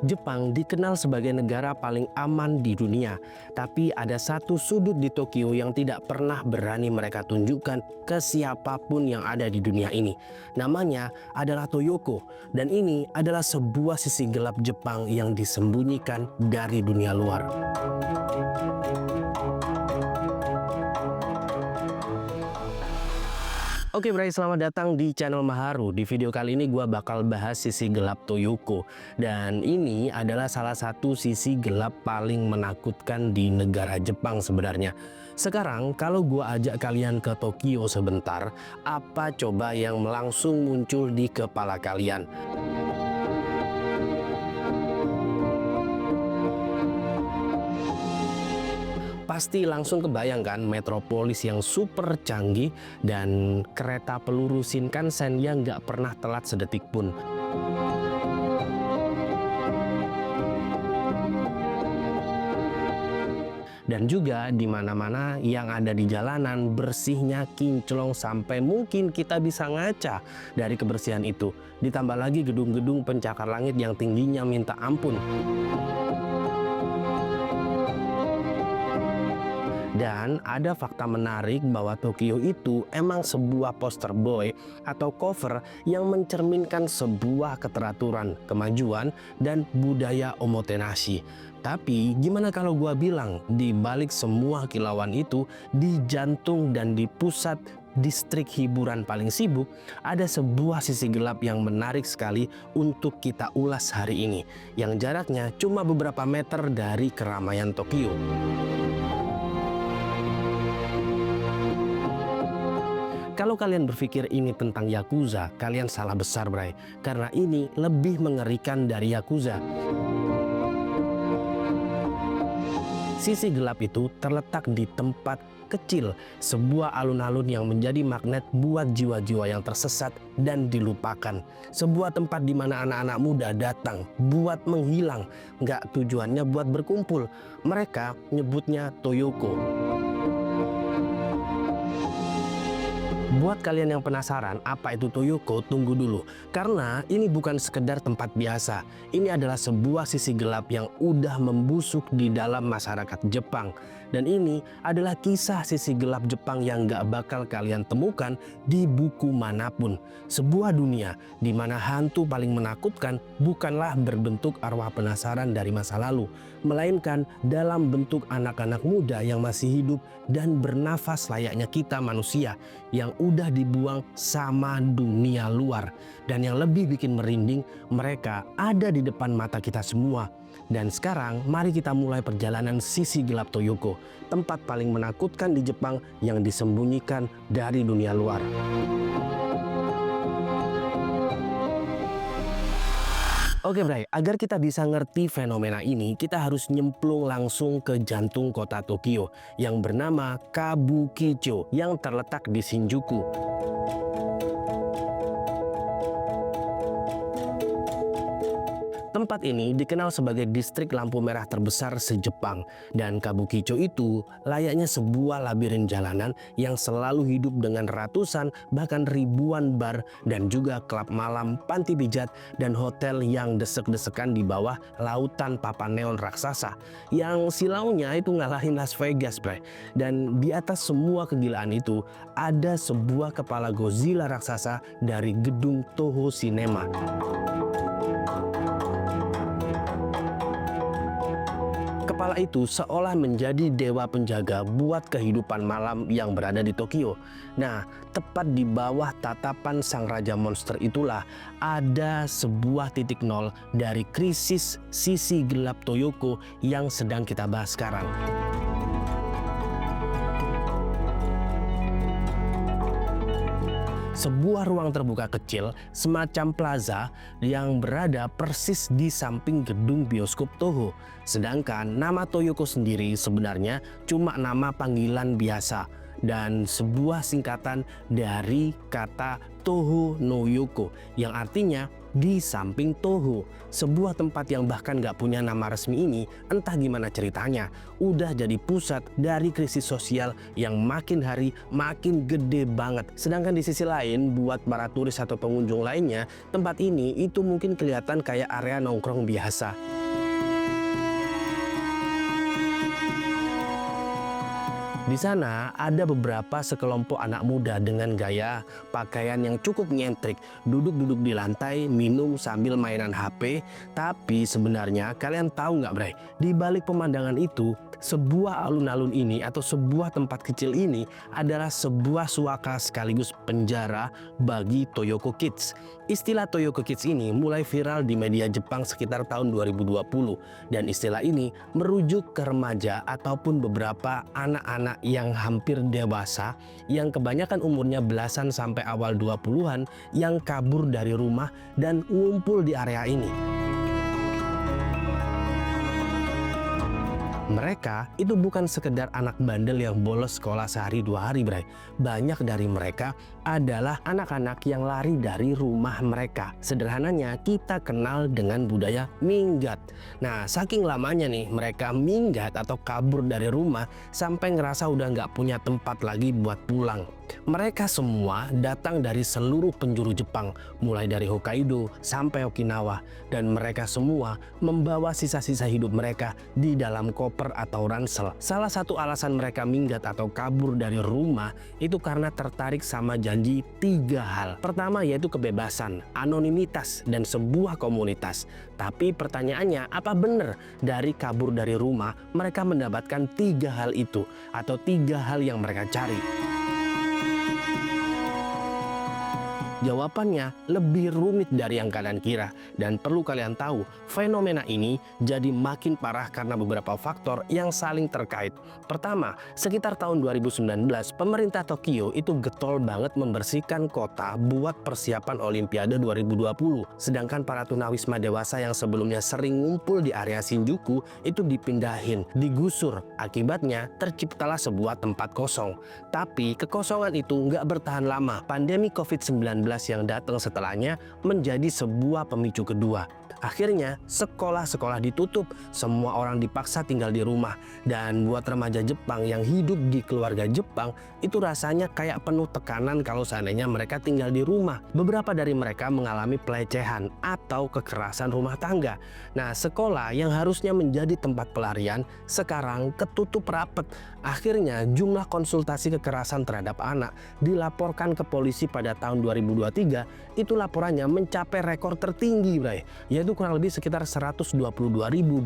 Jepang dikenal sebagai negara paling aman di dunia, tapi ada satu sudut di Tokyo yang tidak pernah berani mereka tunjukkan ke siapapun yang ada di dunia ini. Namanya adalah Toyoko, dan ini adalah sebuah sisi gelap Jepang yang disembunyikan dari dunia luar. Oke Bray, selamat datang di channel Maharu. Di video kali ini gue bakal bahas sisi gelap Toyoko. Dan ini adalah salah satu sisi gelap paling menakutkan di negara Jepang sebenarnya. Sekarang kalau gue ajak kalian ke Tokyo sebentar, apa coba yang langsung muncul di kepala kalian? Pasti langsung kebayangkan metropolis yang super canggih dan kereta peluru Shinkansen yang nggak pernah telat sedetik pun. Dan juga di mana-mana yang ada di jalanan bersihnya kinclong sampai mungkin kita bisa ngaca dari kebersihan itu. Ditambah lagi gedung-gedung pencakar langit yang tingginya minta ampun. Dan ada fakta menarik bahwa Tokyo itu emang sebuah poster boy atau cover yang mencerminkan sebuah keteraturan, kemajuan, dan budaya omotenashi. Tapi gimana kalau gua bilang di balik semua kilauan itu, di jantung dan di pusat distrik hiburan paling sibuk, ada sebuah sisi gelap yang menarik sekali untuk kita ulas hari ini, yang jaraknya cuma beberapa meter dari keramaian Tokyo. Kalau kalian berpikir ini tentang Yakuza, kalian salah besar Bray. Karena ini lebih mengerikan dari Yakuza. Sisi gelap itu terletak di tempat kecil, sebuah alun-alun yang menjadi magnet buat jiwa-jiwa yang tersesat dan dilupakan. Sebuah tempat di mana anak-anak muda datang buat menghilang, nggak tujuannya buat berkumpul. Mereka nyebutnya Toyoko. Buat kalian yang penasaran apa itu Toyoko, tunggu dulu. Karena ini bukan sekedar tempat biasa. Ini adalah sebuah sisi gelap yang udah membusuk di dalam masyarakat Jepang. Dan ini adalah kisah sisi gelap Jepang yang gak bakal kalian temukan di buku manapun. Sebuah dunia di mana hantu paling menakutkan bukanlah berbentuk arwah penasaran dari masa lalu, melainkan dalam bentuk anak-anak muda yang masih hidup dan bernafas layaknya kita manusia yang udah dibuang sama dunia luar. Dan yang lebih bikin merinding, mereka ada di depan mata kita semua. Dan sekarang mari kita mulai perjalanan sisi gelap Toyoko, tempat paling menakutkan di Jepang yang disembunyikan dari dunia luar. Oke Bray, agar kita bisa ngerti fenomena ini, kita harus nyemplung langsung ke jantung kota Tokyo yang bernama Kabukicho yang terletak di Shinjuku. Tempat ini dikenal sebagai distrik lampu merah terbesar se-Jepang, dan Kabukicho itu layaknya sebuah labirin jalanan yang selalu hidup dengan ratusan bahkan ribuan bar dan juga klub malam, panti pijat, dan hotel yang desek-desekan di bawah lautan papan neon raksasa yang silaunya itu ngalahin Las Vegas, Bray. Dan di atas semua kegilaan itu ada sebuah kepala Godzilla raksasa dari gedung Toho Cinema. Kepala itu seolah menjadi dewa penjaga buat kehidupan malam yang berada di Tokyo. Nah, tepat di bawah tatapan sang raja monster itulah ada sebuah titik nol dari krisis sisi gelap Toyoko yang sedang kita bahas sekarang. Sebuah ruang terbuka kecil semacam plaza yang berada persis di samping gedung bioskop Toho. Sedangkan nama Toyoko sendiri sebenarnya cuma nama panggilan biasa dan sebuah singkatan dari kata Toho no Yoko yang artinya di samping Toho. Sebuah tempat yang bahkan gak punya nama resmi ini, entah gimana ceritanya, udah jadi pusat dari krisis sosial yang makin hari makin gede banget. Sedangkan di sisi lain, buat para turis atau pengunjung lainnya, tempat ini itu mungkin kelihatan kayak area nongkrong biasa. Di sana ada beberapa sekelompok anak muda dengan gaya pakaian yang cukup nyentrik, duduk-duduk di lantai, minum sambil mainan HP. Tapi sebenarnya kalian tahu nggak, Bray? Di balik pemandangan itu, sebuah alun-alun ini atau sebuah tempat kecil ini adalah sebuah suaka sekaligus penjara bagi Toyoko Kids. Istilah Toyoko Kids ini mulai viral di media Jepang sekitar tahun 2020 dan istilah ini merujuk ke remaja ataupun beberapa anak-anak yang hampir dewasa yang kebanyakan umurnya belasan sampai awal 20-an yang kabur dari rumah dan ngumpul di area ini. Mereka itu bukan sekedar anak bandel yang bolos sekolah sehari 2 hari, Bray. Banyak dari mereka adalah anak-anak yang lari dari rumah mereka. Sederhananya kita kenal dengan budaya minggat. Nah, saking lamanya nih mereka minggat atau kabur dari rumah sampai ngerasa udah nggak punya tempat lagi buat pulang. Mereka semua datang dari seluruh penjuru Jepang, mulai dari Hokkaido sampai Okinawa, dan mereka semua membawa sisa-sisa hidup mereka di dalam koper atau ransel. Salah satu alasan mereka minggat atau kabur dari rumah itu karena tertarik sama janji 3 hal. Pertama yaitu kebebasan, anonimitas, dan sebuah komunitas. Tapi pertanyaannya, apa benar dari kabur dari rumah mereka mendapatkan 3 hal itu atau 3 hal yang mereka cari? Jawabannya lebih rumit dari yang kalian kira, dan perlu kalian tahu fenomena ini jadi makin parah karena beberapa faktor yang saling terkait. Pertama, sekitar tahun 2019 pemerintah Tokyo itu getol banget membersihkan kota buat persiapan Olimpiade 2020. Sedangkan para tunawisma dewasa yang sebelumnya sering ngumpul di area Shinjuku itu dipindahin, digusur. Akibatnya terciptalah sebuah tempat kosong. Tapi kekosongan itu nggak bertahan lama. Pandemi COVID-19 yang datang setelahnya menjadi sebuah pemicu kedua. Akhirnya sekolah-sekolah ditutup, semua orang dipaksa tinggal di rumah. Dan buat remaja Jepang yang hidup di keluarga Jepang itu rasanya kayak penuh tekanan kalau seandainya mereka tinggal di rumah. Beberapa dari mereka mengalami pelecehan atau kekerasan rumah tangga. Nah, sekolah yang harusnya menjadi tempat pelarian sekarang ketutup rapat. Akhirnya jumlah konsultasi kekerasan terhadap anak dilaporkan ke polisi pada tahun 2023 itu laporannya mencapai rekor tertinggi, Bray, yaitu kurang lebih sekitar 122.806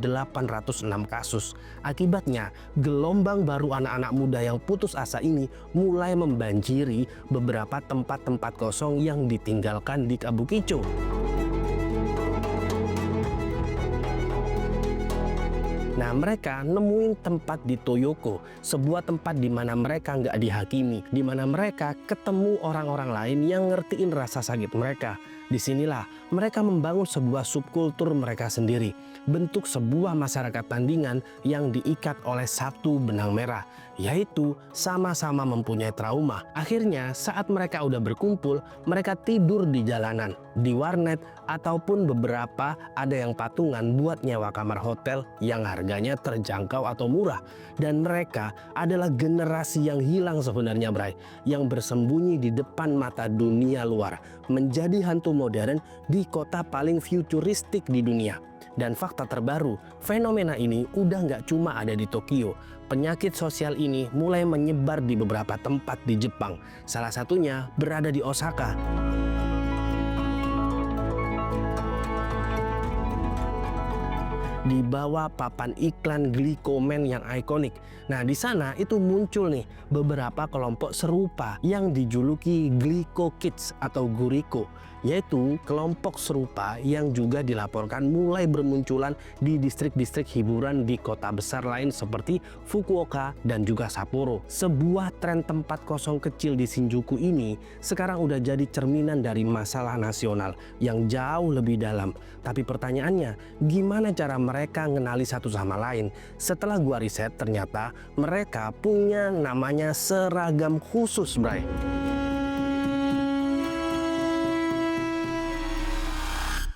kasus. Akibatnya, gelombang baru anak-anak muda yang putus asa ini mulai membanjiri beberapa tempat-tempat kosong yang ditinggalkan di Kabukicho. Nah, mereka nemuin tempat di Toyoko, sebuah tempat di mana mereka nggak dihakimi, di mana mereka ketemu orang-orang lain yang ngertiin rasa sakit mereka. Disinilah mereka membangun sebuah subkultur mereka sendiri, bentuk sebuah masyarakat tandingan yang diikat oleh satu benang merah, yaitu sama-sama mempunyai trauma. Akhirnya saat mereka udah berkumpul, mereka tidur di jalanan, di warnet, ataupun beberapa ada yang patungan buat nyewa kamar hotel yang harganya terjangkau atau murah. Dan mereka adalah generasi yang hilang sebenarnya, Bray, yang bersembunyi di depan mata dunia luar, menjadi hantu modern di kota paling futuristik di dunia. Dan fakta terbaru, fenomena ini udah nggak cuma ada di Tokyo. Penyakit sosial ini mulai menyebar di beberapa tempat di Jepang. Salah satunya berada di Osaka. Di bawah papan iklan Glicoman yang ikonik. Nah, di sana itu muncul nih beberapa kelompok serupa yang dijuluki Glico Kids atau Guriko, yaitu kelompok serupa yang juga dilaporkan mulai bermunculan di distrik-distrik hiburan di kota besar lain seperti Fukuoka dan juga Sapporo. Sebuah tren tempat kosong kecil di Shinjuku ini sekarang udah jadi cerminan dari masalah nasional yang jauh lebih dalam. Tapi pertanyaannya, gimana cara mereka ngenali satu sama lain? Setelah gua riset, ternyata mereka punya namanya seragam khusus, Bray.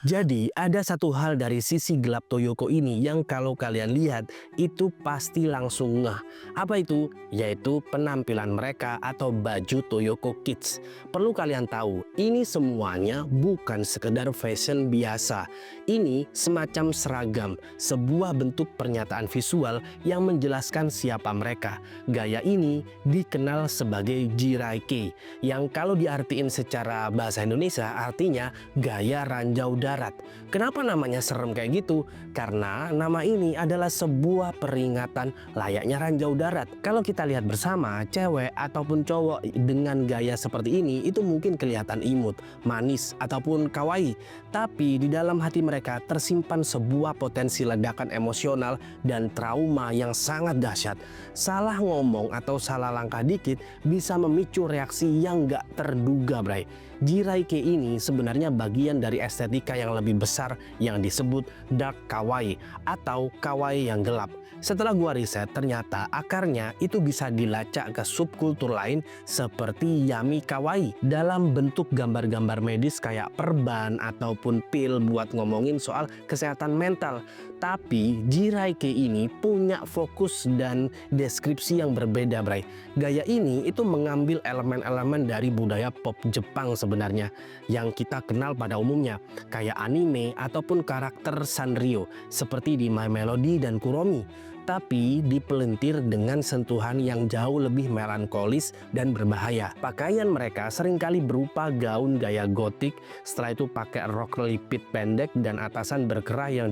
Jadi ada satu hal dari sisi gelap Toyoko ini yang kalau kalian lihat itu pasti langsung ngeh. Apa itu? Yaitu penampilan mereka atau baju Toyoko Kids. Perlu kalian tahu, ini semuanya bukan sekedar fashion biasa. Ini semacam seragam, sebuah bentuk pernyataan visual yang menjelaskan siapa mereka. Gaya ini dikenal sebagai Jiraike, yang kalau diartiin secara bahasa Indonesia artinya gaya ranjau darat. Kenapa namanya serem kayak gitu? Karena nama ini adalah sebuah peringatan layaknya ranjau darat. Kalau kita lihat bersama, cewek ataupun cowok dengan gaya seperti ini itu mungkin kelihatan imut, manis, ataupun kawaii. Tapi di dalam hati mereka tersimpan sebuah potensi ledakan emosional dan trauma yang sangat dahsyat. Salah ngomong atau salah langkah dikit bisa memicu reaksi yang gak terduga, bray. Jiraike ini sebenarnya bagian dari estetika yang lebih besar yang disebut dark kawaii atau kawaii yang gelap. Setelah gua riset, ternyata akarnya itu bisa dilacak ke subkultur lain seperti yami kawaii dalam bentuk gambar-gambar medis kayak perban ataupun pil buat ngomongin soal kesehatan mental. Tapi Jiraike ini punya fokus dan deskripsi yang berbeda, bray. Gaya ini itu mengambil elemen-elemen dari budaya pop Jepang sebenarnya yang kita kenal pada umumnya, kayak anime ataupun karakter Sanrio seperti di My Melody dan Kuromi, tapi dipelintir dengan sentuhan yang jauh lebih melankolis dan berbahaya. Pakaian mereka seringkali berupa gaun gaya gotik, setelah itu pakai rok lipit pendek dan atasan berkerah yang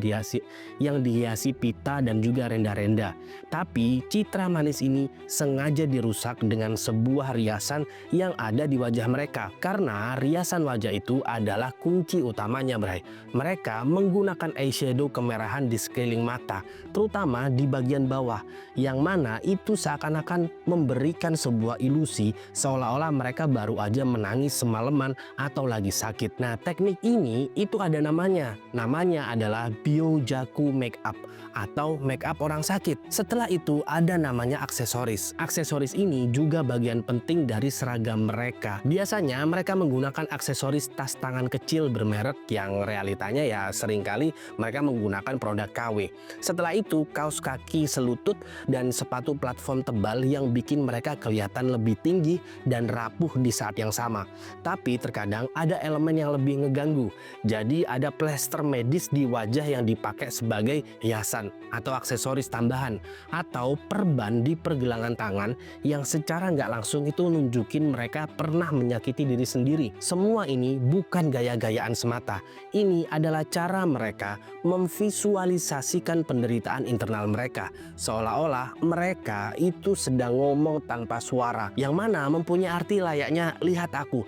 dihiasi pita dan juga renda-renda. Tapi citra manis ini sengaja dirusak dengan sebuah riasan yang ada di wajah mereka, karena riasan wajah itu adalah kunci utamanya, bray. Mereka menggunakan eyeshadow kemerahan di sekeliling mata, terutama di bagian bawah, yang mana itu seakan-akan memberikan sebuah ilusi seolah-olah mereka baru aja menangis semalaman atau lagi sakit. Nah, teknik ini itu ada namanya adalah byojaku makeup atau makeup orang sakit. Setelah itu ada namanya aksesoris. Aksesoris ini juga bagian penting dari seragam mereka. Biasanya mereka menggunakan aksesoris tas tangan kecil bermerek yang realitanya ya seringkali mereka menggunakan produk KW. Setelah itu kaos kaki selutut dan sepatu platform tebal yang bikin mereka kelihatan lebih tinggi dan rapuh di saat yang sama. Tapi terkadang ada elemen yang lebih ngeganggu. Jadi ada plester medis di wajah yang dipakai sebagai hiasan atau aksesoris tambahan, atau perban di pergelangan tangan yang secara nggak langsung itu nunjukin mereka pernah menyakiti diri sendiri. Semua ini bukan gaya-gayaan semata. Ini adalah cara mereka memvisualisasikan penderitaan internal mereka, seolah-olah mereka itu sedang ngomong tanpa suara, yang mana mempunyai arti layaknya lihat aku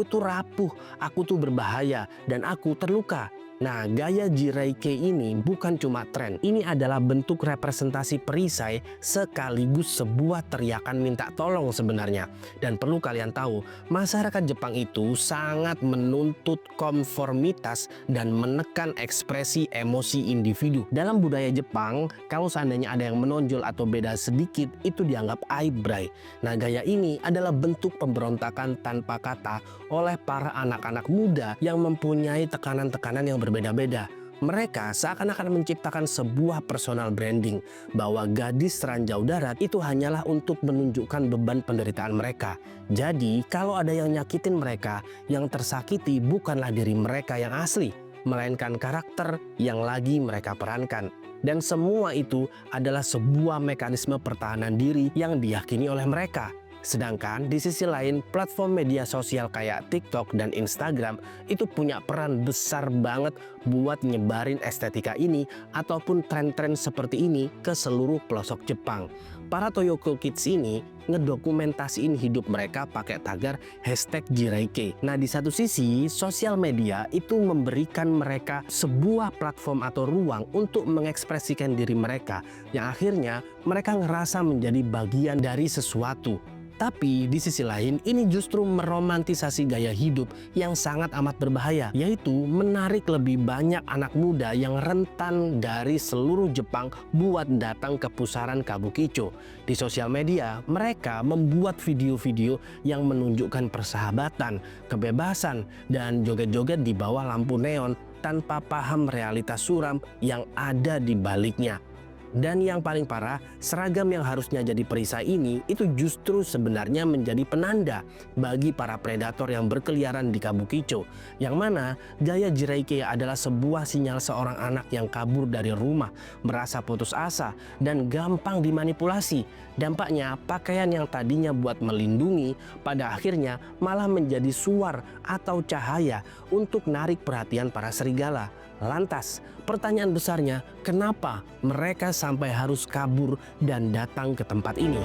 tuh rapuh, aku tuh berbahaya, dan aku terluka. Nah, gaya Jiraike ini bukan cuma tren, ini adalah bentuk representasi perisai sekaligus sebuah teriakan minta tolong sebenarnya. Dan perlu kalian tahu, masyarakat Jepang itu sangat menuntut konformitas dan menekan ekspresi emosi individu. Dalam budaya Jepang, kalau seandainya ada yang menonjol atau beda sedikit, itu dianggap aib, bray. Nah, gaya ini adalah bentuk pemberontakan tanpa kata oleh para anak-anak muda yang mempunyai tekanan-tekanan yang berbeda-beda. Mereka seakan-akan menciptakan sebuah personal branding bahwa gadis ranjau darat itu hanyalah untuk menunjukkan beban penderitaan mereka. Jadi kalau ada yang nyakitin mereka, yang tersakiti bukanlah diri mereka yang asli, melainkan karakter yang lagi mereka perankan. Dan semua itu adalah sebuah mekanisme pertahanan diri yang diyakini oleh mereka. Sedangkan di sisi lain, platform media sosial kayak TikTok dan Instagram itu punya peran besar banget buat nyebarin estetika ini ataupun tren-tren seperti ini ke seluruh pelosok Jepang. Para Toyoko Kids ini ngedokumentasiin hidup mereka pakai tagar #Jiraike. Nah, di satu sisi, sosial media itu memberikan mereka sebuah platform atau ruang untuk mengekspresikan diri mereka, yang akhirnya mereka ngerasa menjadi bagian dari sesuatu. Tapi di sisi lain, ini justru meromantisasi gaya hidup yang sangat amat berbahaya, yaitu menarik lebih banyak anak muda yang rentan dari seluruh Jepang buat datang ke pusaran Kabukicho. Di sosial media, mereka membuat video-video yang menunjukkan persahabatan, kebebasan, dan joget-joget di bawah lampu neon. tanpa paham realitas suram yang ada di baliknya. Dan yang paling parah, seragam yang harusnya jadi perisai ini itu justru sebenarnya menjadi penanda bagi para predator yang berkeliaran di Kabukicho. Yang mana gaya Jiraike adalah sebuah sinyal seorang anak yang kabur dari rumah, merasa putus asa dan gampang dimanipulasi. Dampaknya pakaian yang tadinya buat melindungi pada akhirnya malah menjadi suar atau cahaya untuk narik perhatian para serigala. Lantas, pertanyaan besarnya, kenapa mereka sampai harus kabur dan datang ke tempat ini?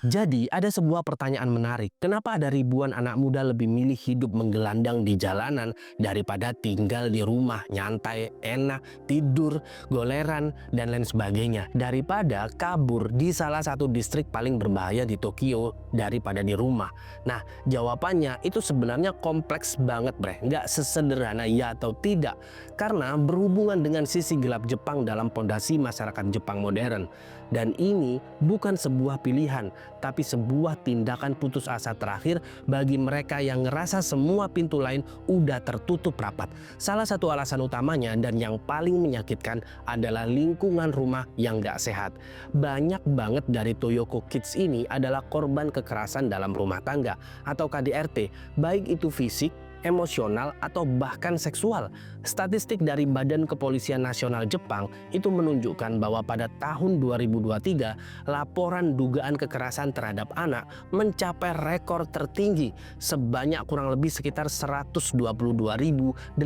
Jadi ada sebuah pertanyaan menarik, kenapa ada ribuan anak muda lebih milih hidup menggelandang di jalanan daripada tinggal di rumah, nyantai, enak, tidur, goleran, dan lain sebagainya, daripada kabur di salah satu distrik paling berbahaya di Tokyo daripada di rumah? Nah, jawabannya itu sebenarnya kompleks banget bre, nggak sesederhana ya atau tidak, karena berhubungan dengan sisi gelap Jepang dalam pondasi masyarakat Jepang modern. Dan ini bukan sebuah pilihan, tapi sebuah tindakan putus asa terakhir bagi mereka yang ngerasa semua pintu lain udah tertutup rapat. Salah satu alasan utamanya dan yang paling menyakitkan adalah lingkungan rumah yang gak sehat. Banyak banget dari Toyoko Kids ini adalah korban kekerasan dalam rumah tangga atau KDRT, baik itu fisik, emosional, atau bahkan seksual. Statistik dari Badan Kepolisian Nasional Jepang itu menunjukkan bahwa pada tahun 2023 laporan dugaan kekerasan terhadap anak mencapai rekor tertinggi sebanyak kurang lebih sekitar 122.806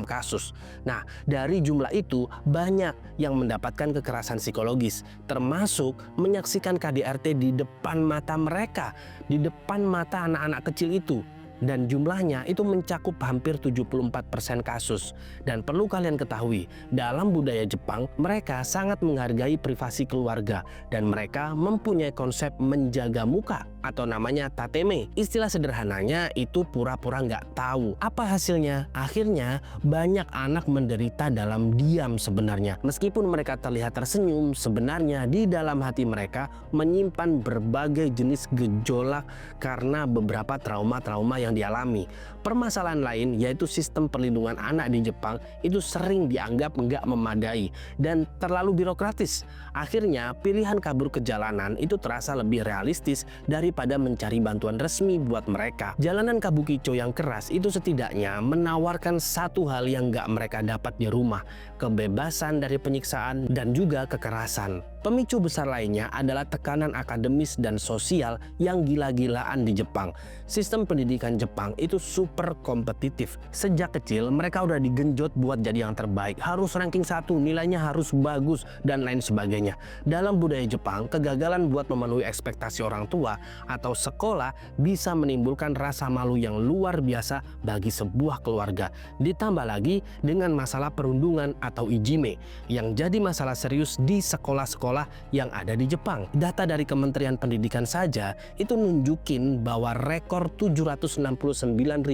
kasus. Nah, dari jumlah itu banyak yang mendapatkan kekerasan psikologis, termasuk menyaksikan KDRT di depan mata mereka, di depan mata anak-anak kecil itu. Dan jumlahnya itu mencakup hampir 74% kasus. Dan perlu kalian ketahui, dalam budaya Jepang mereka sangat menghargai privasi keluarga dan mereka mempunyai konsep menjaga muka atau namanya tateme. Istilah sederhananya itu pura-pura nggak tahu. Apa hasilnya? Akhirnya banyak anak menderita dalam diam sebenarnya. Meskipun mereka terlihat tersenyum, sebenarnya di dalam hati mereka menyimpan berbagai jenis gejolak karena beberapa trauma-trauma yang dialami. Permasalahan lain yaitu sistem perlindungan anak di Jepang itu sering dianggap nggak memadai dan terlalu birokratis. Akhirnya pilihan kabur ke jalanan itu terasa lebih realistis daripada mencari bantuan resmi buat mereka. Jalanan Kabukicho yang keras itu setidaknya menawarkan satu hal yang nggak mereka dapat di rumah, kebebasan dari penyiksaan dan juga kekerasan. Pemicu besar lainnya adalah tekanan akademis dan sosial yang gila-gilaan di Jepang. Sistem pendidikan Jepang itu super kompetitif. Sejak kecil mereka udah digenjot buat jadi yang terbaik, harus ranking 1, nilainya harus bagus, dan lain sebagainya. Dalam budaya Jepang, kegagalan buat memenuhi ekspektasi orang tua atau sekolah bisa menimbulkan rasa malu yang luar biasa bagi sebuah keluarga. Ditambah lagi dengan masalah perundungan atau ijime yang jadi masalah serius di sekolah-sekolah yang ada di Jepang. Data dari Kementerian Pendidikan saja itu nunjukin bahwa rekor 769.022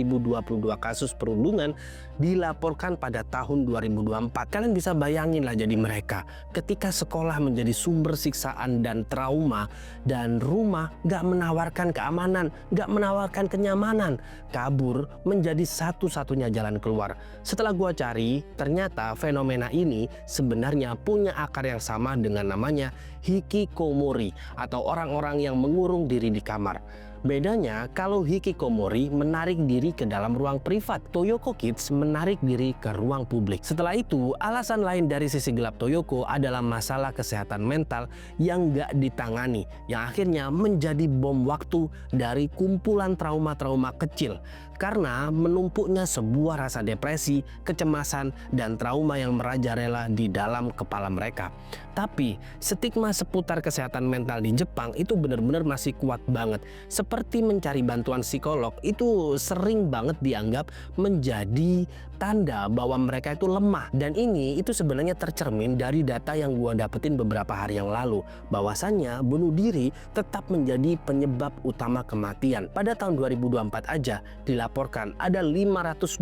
kasus perundungan dilaporkan pada tahun 2024. Kalian bisa bayangin lah jadi mereka ketika sekolah menjadi sumber siksaan dan trauma dan rumah gak menawarkan keamanan, gak menawarkan kenyamanan, kabur menjadi satu-satunya jalan keluar. Setelah gua cari, ternyata fenomena ini sebenarnya punya akar yang sama dengan namanya hikikomori atau orang-orang yang mengurung diri di kamar. Bedanya kalau hikikomori menarik diri ke dalam ruang privat, Toyoko Kids menarik diri ke ruang publik. Setelah itu, alasan lain dari sisi gelap Toyoko adalah masalah kesehatan mental yang gak ditangani, yang akhirnya menjadi bom waktu dari kumpulan trauma-trauma kecil. Karena menumpuknya sebuah rasa depresi, kecemasan, dan trauma yang merajalela di dalam kepala mereka. Tapi stigma seputar kesehatan mental di Jepang itu benar-benar masih kuat banget. Seperti mencari bantuan psikolog itu sering banget dianggap menjadi tanda bahwa mereka itu lemah. Dan ini itu sebenarnya tercermin dari data yang gua dapetin beberapa hari yang lalu, bahwasannya bunuh diri tetap menjadi penyebab utama kematian. Pada tahun 2024 aja dilaporkan ada 529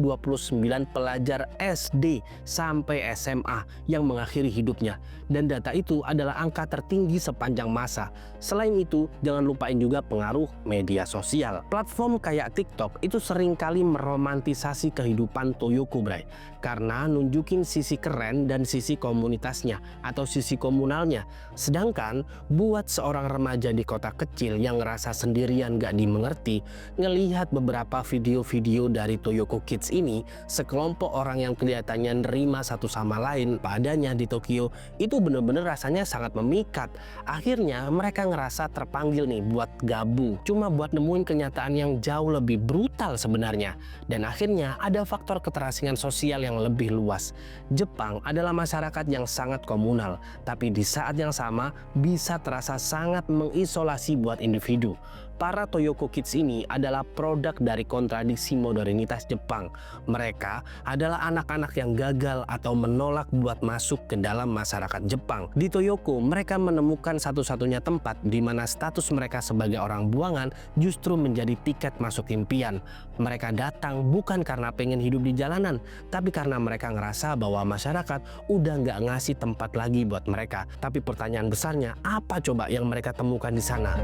pelajar SD sampai SMA yang mengakhiri hidupnya, dan data itu adalah angka tertinggi sepanjang masa. Selain itu, jangan lupain juga pengaruh media sosial. Platform kayak TikTok itu seringkali meromantisasi kehidupan Toyoko, bray, karena nunjukin sisi keren dan sisi komunitasnya atau sisi komunalnya. Sedangkan buat seorang remaja di kota kecil yang ngerasa sendirian gak dimengerti, ngelihat beberapa video-video dari Toyoko Kids ini, sekelompok orang yang kelihatannya nerima satu sama lain padanya di Tokyo, itu bener-bener rasanya sangat memikat. Akhirnya mereka ngerasa terpanggil nih buat gabung, cuma buat nemuin kenyataan yang jauh lebih brutal sebenarnya. Dan akhirnya ada faktor keterasingan sosial yang lebih luas. Jepang adalah masyarakat yang sangat komunal, tapi di saat yang sama bisa terasa sangat mengisolasi buat individu. Para Toyoko Kids ini adalah produk dari kontradiksi modernitas Jepang. Mereka adalah anak-anak yang gagal atau menolak buat masuk ke dalam masyarakat Jepang. Di Toyoko, mereka menemukan satu-satunya tempat di mana status mereka sebagai orang buangan justru menjadi tiket masuk impian. Mereka datang bukan karena pengen hidup di jalanan, tapi karena mereka ngerasa bahwa masyarakat udah nggak ngasih tempat lagi buat mereka. Tapi pertanyaan besarnya, apa coba yang mereka temukan di sana?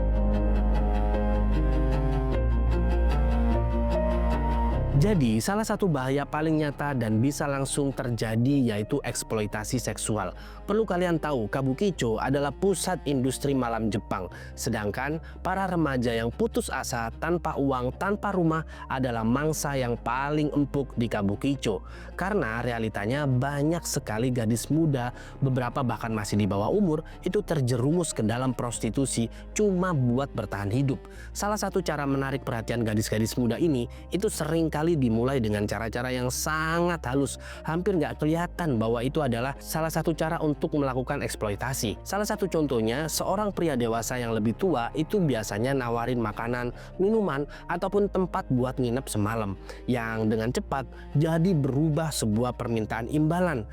Jadi, salah satu bahaya paling nyata dan bisa langsung terjadi yaitu eksploitasi seksual. Perlu kalian tahu, Kabukicho adalah pusat industri malam Jepang. Sedangkan para remaja yang putus asa, tanpa uang, tanpa rumah adalah mangsa yang paling empuk di Kabukicho. Karena realitanya banyak sekali gadis muda, beberapa bahkan masih di bawah umur, itu terjerumus ke dalam prostitusi cuma buat bertahan hidup. Salah satu cara menarik perhatian gadis-gadis muda ini itu seringkali dimulai dengan cara-cara yang sangat halus. Hampir nggak kelihatan bahwa itu adalah salah satu cara untuk melakukan eksploitasi. Salah satu contohnya, seorang pria dewasa yang lebih tua itu biasanya nawarin makanan, minuman, ataupun tempat buat nginep semalam, yang dengan cepat jadi berubah sebuah permintaan imbalan.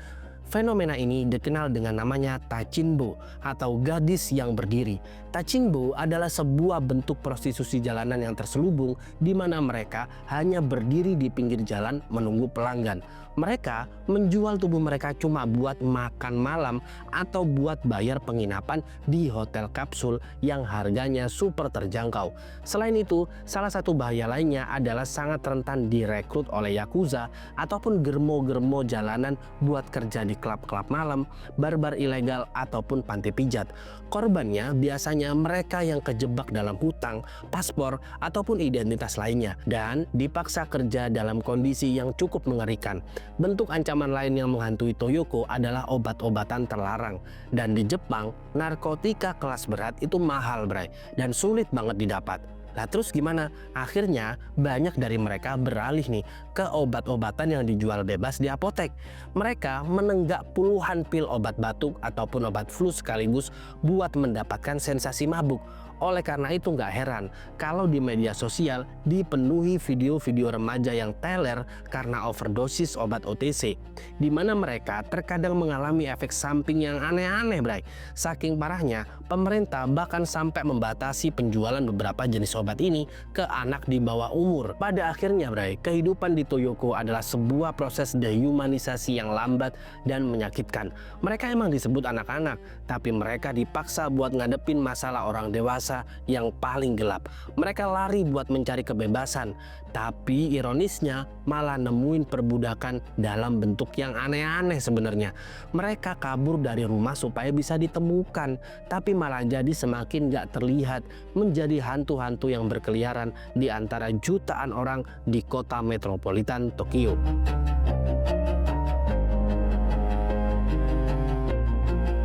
Fenomena ini dikenal dengan namanya tachinbo atau gadis yang berdiri. Tachinbo adalah sebuah bentuk prostitusi jalanan yang terselubung di mana mereka hanya berdiri di pinggir jalan menunggu pelanggan. Mereka menjual tubuh mereka cuma buat makan malam atau buat bayar penginapan di hotel kapsul yang harganya super terjangkau. Selain itu, salah satu bahaya lainnya adalah sangat rentan direkrut oleh yakuza ataupun germo-germo jalanan buat kerja di klub-klub malam, bar-bar ilegal, ataupun panti pijat. Korbannya biasanya mereka yang kejebak dalam hutang, paspor, ataupun identitas lainnya, dan dipaksa kerja dalam kondisi yang cukup mengerikan. Bentuk ancaman lain yang menghantui Toyoko adalah obat-obatan terlarang. Dan di Jepang, narkotika kelas berat itu mahal, bray, dan sulit banget didapat. Nah terus gimana? Akhirnya banyak dari mereka beralih nih ke obat-obatan yang dijual bebas di apotek. Mereka menenggak puluhan pil obat batuk ataupun obat flu sekaligus buat mendapatkan sensasi mabuk. Oleh karena itu nggak heran kalau di media sosial dipenuhi video-video remaja yang teler karena overdosis obat OTC, di mana mereka terkadang mengalami efek samping yang aneh-aneh, bray. Saking parahnya, pemerintah bahkan sampai membatasi penjualan beberapa jenis obat ini ke anak di bawah umur. Pada akhirnya, bray, kehidupan di Toyoko adalah sebuah proses dehumanisasi yang lambat dan menyakitkan. Mereka emang disebut anak-anak, tapi mereka dipaksa buat ngadepin masalah orang dewasa yang paling gelap. Mereka lari buat mencari kebebasan, tapi ironisnya malah nemuin perbudakan dalam bentuk yang aneh-aneh sebenarnya. Mereka kabur dari rumah supaya bisa ditemukan, tapi malah jadi semakin gak terlihat, menjadi hantu-hantu yang berkeliaran di antara jutaan orang di kota metropolitan Tokyo.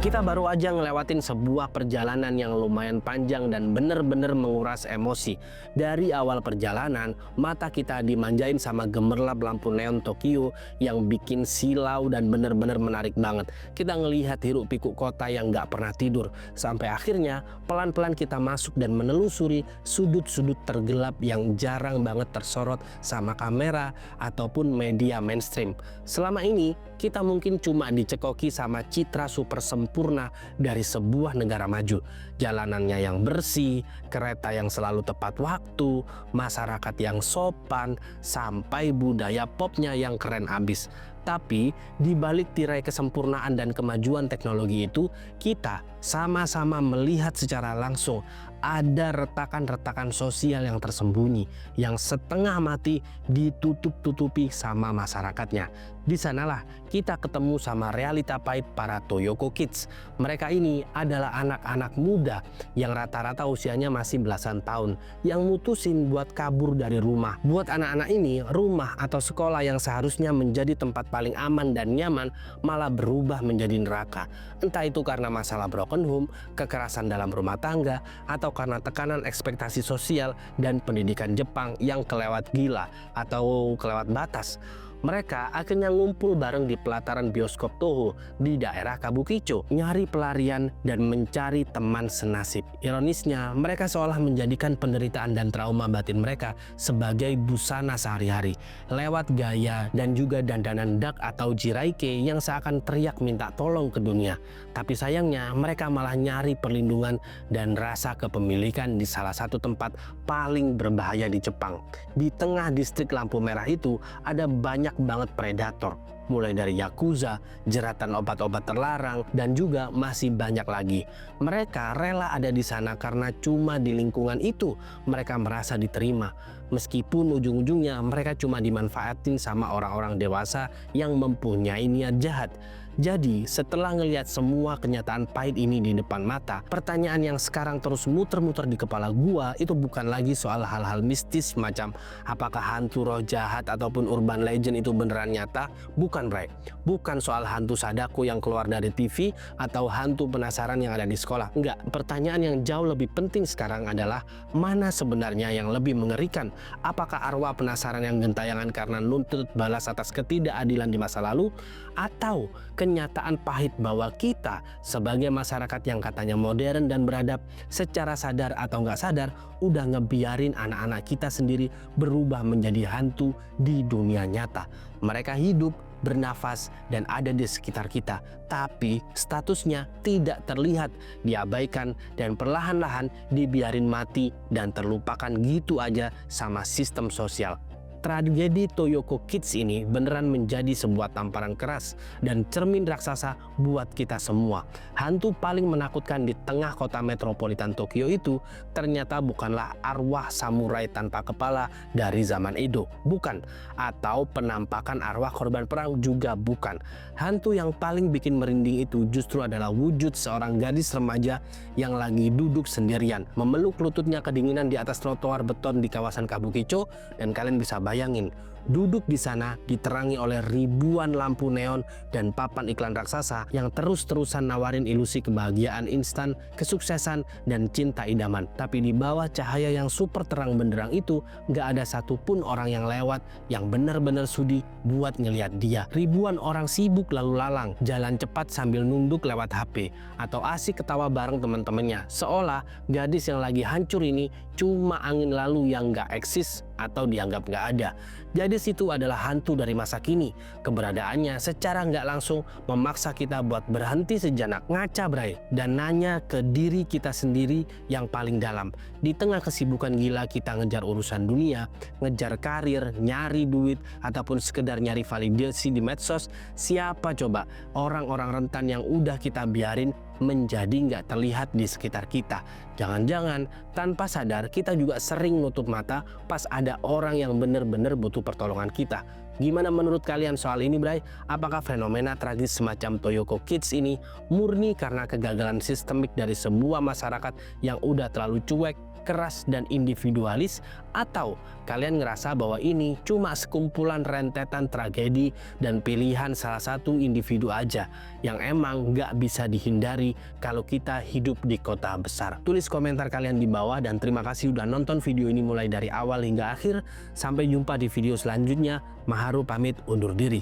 Kita baru aja ngelewatin sebuah perjalanan yang lumayan panjang dan bener-bener menguras emosi. Dari awal perjalanan, mata kita dimanjain sama gemerlap lampu neon Tokyo yang bikin silau dan bener-bener menarik banget. Kita ngelihat hiruk pikuk kota yang gak pernah tidur. Sampai akhirnya pelan-pelan kita masuk dan menelusuri sudut-sudut tergelap yang jarang banget tersorot sama kamera ataupun media mainstream. Selama ini kita mungkin cuma dicekoki sama citra super sempurna dari sebuah negara maju. Jalanannya yang bersih, kereta yang selalu tepat waktu, masyarakat yang sopan, sampai budaya popnya yang keren abis. Tapi di balik tirai kesempurnaan dan kemajuan teknologi itu, kita sama-sama melihat secara langsung ada retakan-retakan sosial yang tersembunyi, yang setengah mati ditutup-tutupi sama masyarakatnya. Di sanalah kita ketemu sama realita pahit para Toyoko Kids. Mereka ini adalah anak-anak muda yang rata-rata usianya masih belasan tahun, yang mutusin buat kabur dari rumah. Buat anak-anak ini, rumah atau sekolah yang seharusnya menjadi tempat paling aman dan nyaman malah berubah menjadi neraka. Entah itu karena masalah broken home, kekerasan dalam rumah tangga, atau karena tekanan ekspektasi sosial dan pendidikan Jepang yang kelewat gila atau kelewat batas. Mereka akhirnya ngumpul bareng di pelataran bioskop Toho di daerah Kabukicho, nyari pelarian dan mencari teman senasib. Ironisnya, mereka seolah menjadikan penderitaan dan trauma batin mereka sebagai busana sehari-hari, lewat gaya dan juga dandanan dak atau jiraike yang seakan teriak minta tolong ke dunia. Tapi sayangnya, mereka malah nyari perlindungan dan rasa kepemilikan di salah satu tempat paling berbahaya di Jepang. Di tengah distrik lampu merah itu ada banyak banget predator, mulai dari yakuza, jeratan obat-obat terlarang, dan juga masih banyak lagi. Mereka rela ada di sana karena cuma di lingkungan itu mereka merasa diterima, meskipun ujung-ujungnya mereka cuma dimanfaatin sama orang-orang dewasa yang mempunyai niat jahat. Jadi setelah ngelihat semua kenyataan pahit ini di depan mata, pertanyaan yang sekarang terus muter-muter di kepala gua itu bukan lagi soal hal-hal mistis macam apakah hantu roh jahat ataupun urban legend itu beneran nyata. Bukan, Bray. Bukan soal hantu Sadako yang keluar dari TV atau hantu penasaran yang ada di sekolah. Enggak. Pertanyaan yang jauh lebih penting sekarang adalah mana sebenarnya yang lebih mengerikan? Apakah arwah penasaran yang gentayangan karena nuntut balas atas ketidakadilan di masa lalu, atau kenyataan pahit bahwa kita sebagai masyarakat yang katanya modern dan beradab secara sadar atau nggak sadar udah ngebiarin anak-anak kita sendiri berubah menjadi hantu di dunia nyata. Mereka hidup, bernafas, dan ada di sekitar kita, tapi statusnya tidak terlihat, diabaikan, dan perlahan-lahan dibiarin mati dan terlupakan gitu aja sama sistem sosial. Tragedi Toyoko Kids ini beneran menjadi sebuah tamparan keras dan cermin raksasa buat kita semua. Hantu paling menakutkan di tengah kota metropolitan Tokyo itu ternyata bukanlah arwah samurai tanpa kepala dari zaman Edo, bukan. Atau penampakan arwah korban perang juga bukan. Hantu yang paling bikin merinding itu justru adalah wujud seorang gadis remaja yang lagi duduk sendirian, memeluk lututnya kedinginan di atas trotoar beton di kawasan Kabukicho, dan kalian bisa bayangin, duduk di sana diterangi oleh ribuan lampu neon dan papan iklan raksasa yang terus-terusan nawarin ilusi kebahagiaan instan, kesuksesan, dan cinta idaman. Tapi di bawah cahaya yang super terang benderang itu, gak ada satupun orang yang lewat yang benar-benar sudi buat ngeliat dia. Ribuan orang sibuk lalu lalang, jalan cepat sambil nunduk lewat HP, atau asik ketawa bareng teman-temannya, seolah gadis yang lagi hancur ini cuma angin lalu yang gak eksis atau dianggap gak ada. Gadis itu adalah hantu dari masa kini. Keberadaannya secara nggak langsung memaksa kita buat berhenti sejenak, ngaca bray, dan nanya ke diri kita sendiri yang paling dalam. Di tengah kesibukan gila kita ngejar urusan dunia, ngejar karir, nyari duit, ataupun sekedar nyari validasi di medsos, siapa coba orang-orang rentan yang udah kita biarin menjadi nggak terlihat di sekitar kita? Jangan-jangan tanpa sadar kita juga sering nutup mata pas ada orang yang bener-bener butuh pertolongan kita. Gimana menurut kalian soal ini, Bray? Apakah fenomena tragis semacam Toyoko Kids ini murni karena kegagalan sistemik dari sebuah masyarakat yang udah terlalu cuek, keras, dan individualis, atau kalian ngerasa bahwa ini cuma sekumpulan rentetan tragedi dan pilihan salah satu individu aja yang emang nggak bisa dihindari kalau kita hidup di kota besar? Tulis komentar kalian di bawah, dan terima kasih udah nonton video ini mulai dari awal hingga akhir. Sampai jumpa di video selanjutnya. Maharu pamit undur diri.